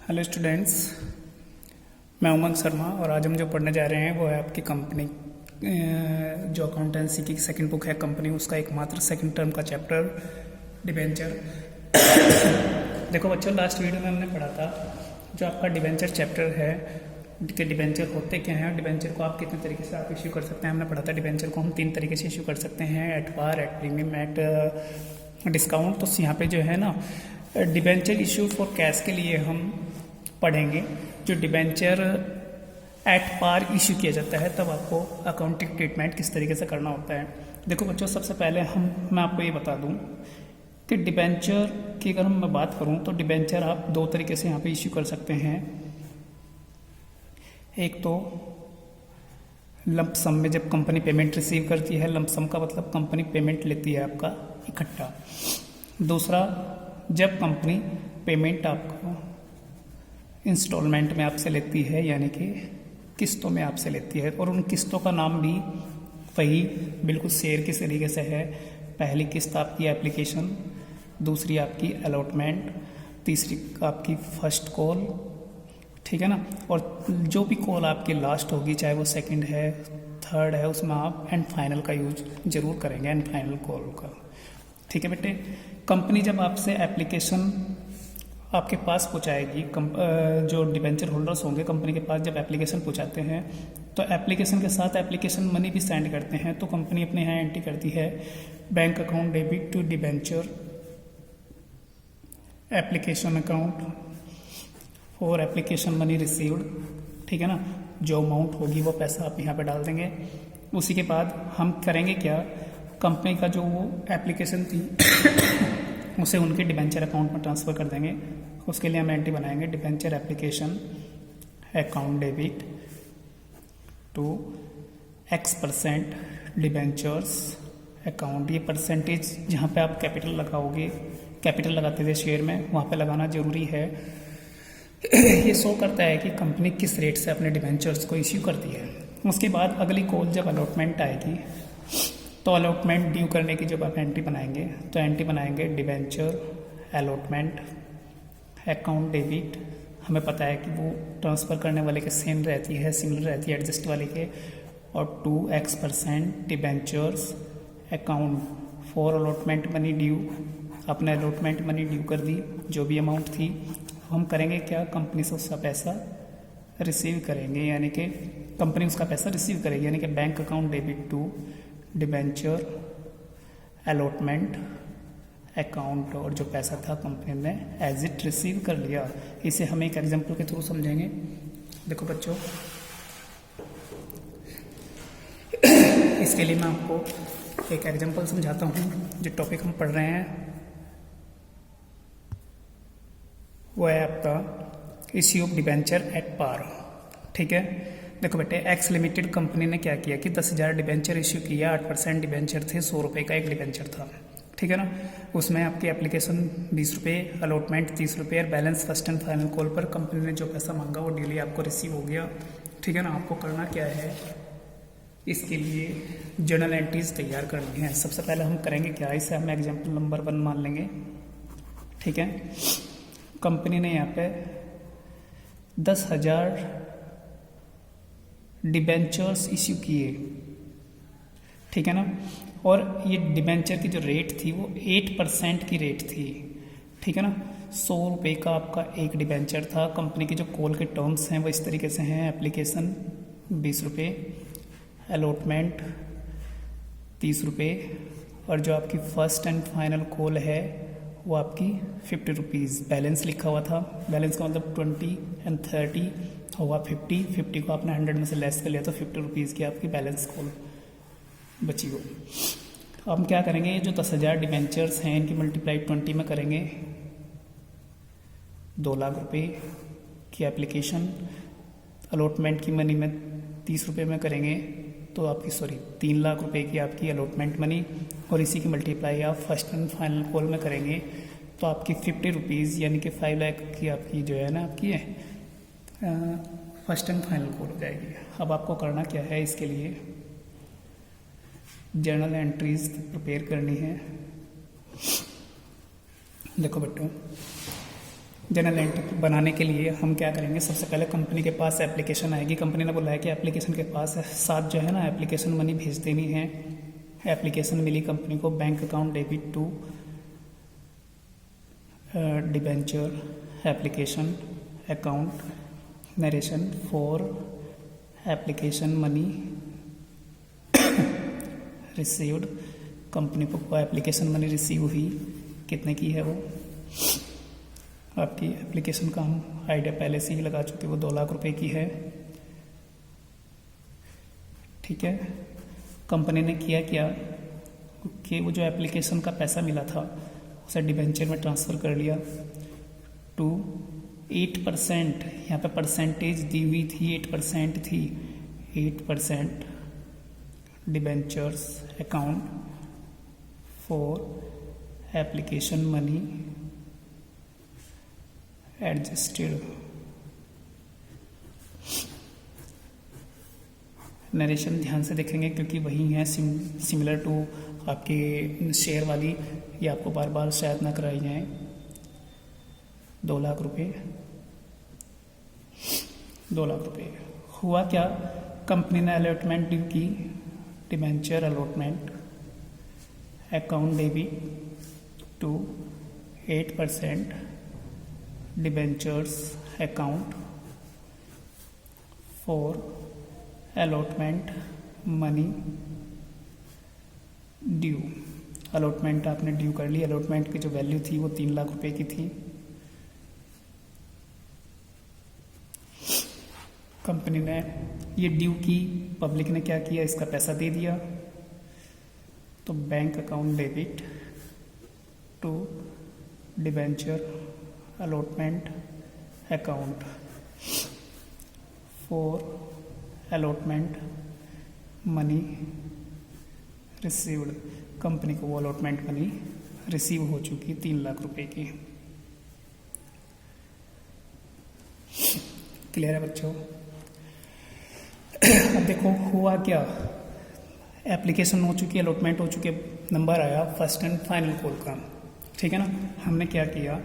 Hello students, मैं उमंग शर्मा और आज हम जो पढ़ने जा रहे हैं वो है आपकी कंपनी जो अकाउंटेंसी की सेकंड बुक है कंपनी, उसका एकमात्र सेकंड टर्म का चैप्टर डिबेंचर। देखो बच्चों, लास्ट वीडियो में हमने पढ़ा था जो आपका डिबेंचर चैप्टर है कि डिबेंचर होते क्या हैं और डिबेंचर को आप कितने तरीके से आप इश्यू कर सकते हैं। हमने पढ़ा था डिबेंचर को हम 3 तरीके से इश्यू कर सकते हैं, at par, at premium, at discount. तो यहाँ पे जो है ना डिबेंचर इशू फॉर कैश के लिए हम पढ़ेंगे जो डिबेंचर एट पार इशू किया जाता है तब आपको अकाउंटिंग ट्रीटमेंट किस तरीके से करना होता है। देखो बच्चों, सबसे पहले मैं आपको ये बता दूं कि डिबेंचर की अगर मैं बात करूं तो डिबेंचर आप 2 तरीके से यहाँ पे इशू कर सकते हैं। एक तो लंप सम में जब कंपनी पेमेंट रिसीव करती है, लंप सम का मतलब कंपनी पेमेंट लेती है आपका इकट्ठा। दूसरा, जब कंपनी पेमेंट आपको इंस्टॉलमेंट में आपसे लेती है, यानी कि किस्तों में आपसे लेती है, और उन किस्तों का नाम भी वही बिल्कुल शेयर किस तरीके से है। पहली किस्त आपकी एप्लीकेशन, दूसरी आपकी अलॉटमेंट, तीसरी आपकी फर्स्ट कॉल, ठीक है ना। और जो भी कॉल आपकी लास्ट होगी, चाहे वो सेकंड है, थर्ड है, उसमें आप एंड फाइनल का यूज जरूर करेंगे, एंड फाइनल कॉल का, ठीक है बेटे। कंपनी जब आपसे एप्लीकेशन आपके पास पहुंचाएगी, जो डिबेंचर होल्डर्स होंगे कंपनी के पास जब एप्लीकेशन पहुंचाते हैं तो एप्लीकेशन के साथ एप्लीकेशन मनी भी सेंड करते हैं। तो कंपनी अपने यहाँ एंट्री करती है bank account debit to debenture application account for application money received, ठीक है ना। जो अमाउंट होगी वो पैसा आप यहाँ पे डाल देंगे। उसी के बाद हम करेंगे क्या, कंपनी का जो वो एप्लीकेशन थी उसे उनके डिबेंचर अकाउंट में ट्रांसफ़र कर देंगे। उसके लिए हम एंट्री बनाएंगे debenture application account debit to X% debentures account. ये परसेंटेज जहाँ पे आप कैपिटल लगाओगे, कैपिटल लगाते थे शेयर में, वहाँ पे लगाना ज़रूरी है। ये शो करता है कि कंपनी किस रेट से अपने डिबेंचर्स को इश्यू करती है। उसके बाद अगली कॉल जब अलॉटमेंट आएगी तो अलॉटमेंट ड्यू करने की जब आप एंट्री बनाएंगे तो एंट्री बनाएंगे डिबेंचर अलॉटमेंट अकाउंट डेबिट। हमें पता है कि वो ट्रांसफ़र करने वाले के सेम रहती है, सिमिलर रहती है एडजस्ट वाले के। और 2X% debentures account for allotment money due. अपने अलॉटमेंट मनी ड्यू कर दी जो भी अमाउंट थी। हम करेंगे क्या, कंपनी से उसका पैसा रिसीव करेंगे, यानी कि कंपनी उसका पैसा रिसीव करेगी, यानी कि bank account debit to debenture allotment account. और जो पैसा था कंपनी ने एज इट रिसीव कर लिया। इसे हम एक एग्जांपल के थ्रू समझेंगे। देखो बच्चों, इसके लिए मैं आपको एक एग्जांपल समझाता हूँ। जो टॉपिक हम पढ़ रहे हैं वो है आपका issue of debenture at par, ठीक है। देखो बेटे, एक्स लिमिटेड कंपनी ने क्या किया कि 10,000 डिबेंचर इश्यू किया। 8% डिबेंचर थे, 100 रुपये का एक डिबेंचर था, ठीक है ना। उसमें आपकी एप्लीकेशन 20 रुपये, अलॉटमेंट 30 रुपये और balance first and final call पर कंपनी ने जो पैसा मांगा वो डेली आपको रिसीव हो गया, ठीक है ना। आपको करना क्या है, इसके लिए जर्नल एंट्रीज तैयार करनी है। सबसे पहले हम करेंगे क्या, इसे हम एग्जाम्पल नंबर 1 मान लेंगे, ठीक है। कंपनी ने यहाँ पे 10,000 डिबेंचर्स इश्यू किए, ठीक है ना। और ये डिबेंचर की जो रेट थी वो 8% की रेट थी, ठीक है ना। 100 रुपये का आपका एक डिबेंचर था। कंपनी की जो कॉल के टर्म्स हैं वो इस तरीके से हैं, एप्लीकेशन 20 रुपये, अलॉटमेंट 30 रुपये, और जो आपकी फर्स्ट एंड फाइनल कॉल है वो आपकी 50 रुपीज़। बैलेंस लिखा हुआ था, बैलेंस का मतलब 20 एंड 30 हुआ 50 को आपने 100 में से लेस कर लिया तो 50 रुपीज़ की आपकी बैलेंस कॉल बची हो। अब हम क्या करेंगे, ये जो 10,000 डिबेंचर्स हैं इनकी मल्टीप्लाई 20 में करेंगे। 2 लाख रुपये की एप्लीकेशन, अलॉटमेंट की मनी में 30 रुपये में करेंगे तो आपकी 3 लाख रुपए की आपकी अलॉटमेंट मनी, और इसी की मल्टीप्लाई आप फर्स्ट एंड फाइनल कॉल में करेंगे तो आपकी 50 रुपीज़ यानी कि 5 लाख की आपकी जो है ना आपकी फर्स्ट एंड फाइनल कॉल हो जाएगी। अब आपको करना क्या है, इसके लिए जर्नल एंट्रीज प्रिपेयर करनी है। देखो बेटो, जनरल एंट्री बनाने के लिए हम क्या करेंगे, सबसे पहले कंपनी के पास एप्लीकेशन आएगी। कंपनी ने बोला है कि एप्लीकेशन के पास साथ जो है ना एप्लीकेशन मनी भेज देनी है। एप्लीकेशन मिली कंपनी को, bank account debit to debenture application account narration for application money received. Company को एप्लीकेशन मनी रिसीव हुई, कितने की है वो, आपकी एप्लीकेशन का हम आइडिया पहले से ही लगा चुके, वो 2 लाख रुपए की है। ठीक है, कंपनी ने किया क्या कि वो जो एप्लीकेशन का पैसा मिला था उसे डिबेंचर में ट्रांसफ़र कर लिया टू 8%। यहाँ पे परसेंटेज दी हुई थी, 8% थी, 8% debentures account for application money adjusted. Narration ध्यान से देखेंगे क्योंकि वही है सिमिलर टू आपके शेयर वाली, ये आपको बार बार शायद ना कराई जाए। 2 लाख रुपए, 2 लाख रुपए हुआ क्या, कंपनी ने अलॉटमेंट ड्यू की, debenture allotment account debit to 8% debentures account for allotment money due. Allotment आपने ड्यू कर ली, अलॉटमेंट की जो वैल्यू थी वो 3 लाख रुपए की थी। कंपनी ने ये ड्यू की, पब्लिक ने क्या किया, इसका पैसा दे दिया। तो bank account debit to debenture allotment account for allotment money received. Company को वो अलॉटमेंट मनी रिसीव हो चुकी 3 लाख रुपए की। क्लियर है बच्चों? अब देखो हुआ क्या, एप्लीकेशन हो चुकी, अलॉटमेंट हो चुके, नंबर आया फर्स्ट एंड फाइनल कॉल का। ठीक है ना, हमने क्या किया,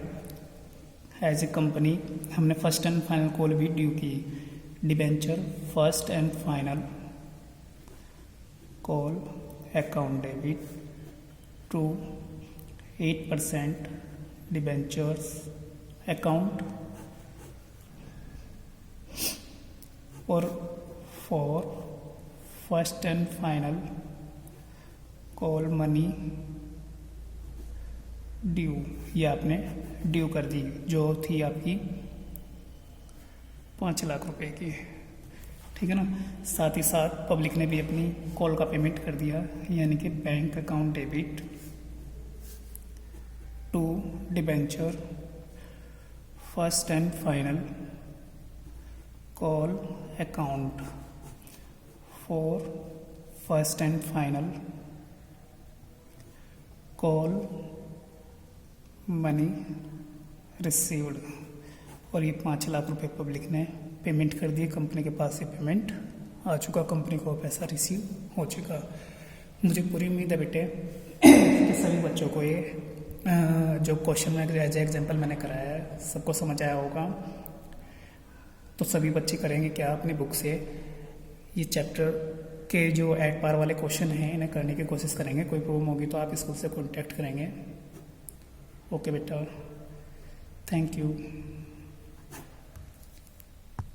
एज ए कंपनी हमने फर्स्ट एंड फाइनल कॉल भी ड्यू की। Debenture first and final call account debit to 8% debentures account और for first and final call money due. ये आपने ड्यू कर दी जो थी आपकी 5 लाख रुपए की। ठीक है ना, साथ ही साथ पब्लिक ने भी अपनी कॉल का पेमेंट कर दिया, यानी कि bank account debit to debenture first and final call account for first and final call money received. और ये 5 लाख रुपए पब्लिक ने पेमेंट कर दिए, कंपनी के पास से पेमेंट आ चुका, कंपनी को पैसा रिसीव हो चुका। मुझे पूरी उम्मीद है बेटे कि सभी बच्चों को ये जो क्वेश्चन में एज एग्जाम्पल मैंने कराया है सबको समझ आया होगा। तो सभी बच्चे करेंगे क्या, अपनी बुक से ये चैप्टर के जो एट पार वाले क्वेश्चन हैं इन्हें करने की कोशिश करेंगे। कोई प्रॉब्लम होगी तो आप स्कूल से कॉन्टैक्ट करेंगे। ओके बेटा, थैंक यू।